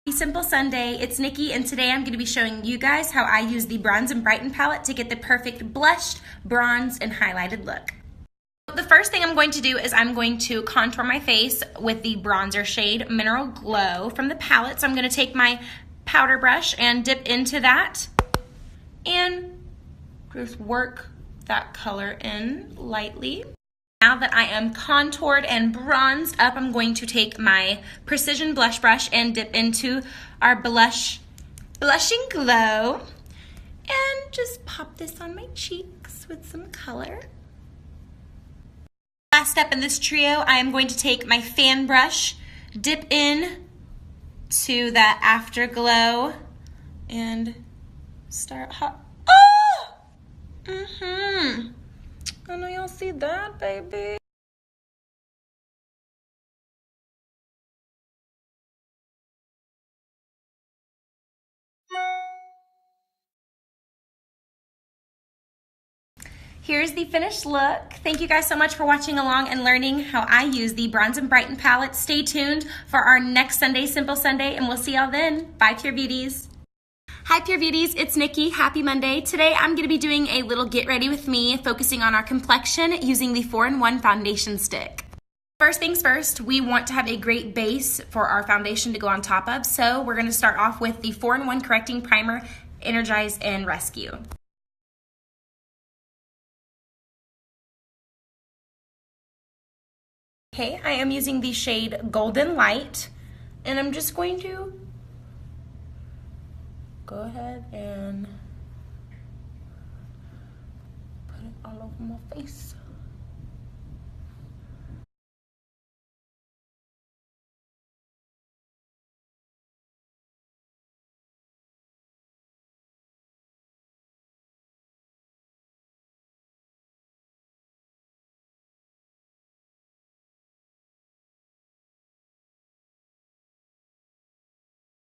Simple Sunday, it's Nikki, and today I'm going to be showing you guys how I use the Bronze Brighten palette to get the perfect blushed, bronzed, and highlighted look. The first thing I'm going to do is I'm going to contour my face with the bronzer shade Mineral Glow from the palette. So I'm going to take my powder brush and dip into that and just work that color in lightly. Now that I am contoured and bronzed up, I'm going to take my Precision Blush Brush and dip into our Blushing Glow and just pop this on my cheeks with some color. Last step in this trio, I am going to take my fan brush, dip in to that Afterglow, and start hot. Oh! I know y'all see that, baby. Here's the finished look. Thank you guys so much for watching along and learning how I use the Bronze Brighten palette. Stay tuned for our next Sunday, Simple Sunday, and we'll see y'all then. Bye, Pure Beauties. Hi Pure Beauties, it's Nikki. Happy Monday. Today I'm going to be doing a little get ready with me, focusing on our complexion using the 4-in-1 foundation stick. First things first, we want to have a great base for our foundation to go on top of, so we're going to start off with the 4-in-1 Correcting Primer, Energize and Rescue. Okay, I am using the shade Golden Light, and I'm just going to go ahead and put it all over my face.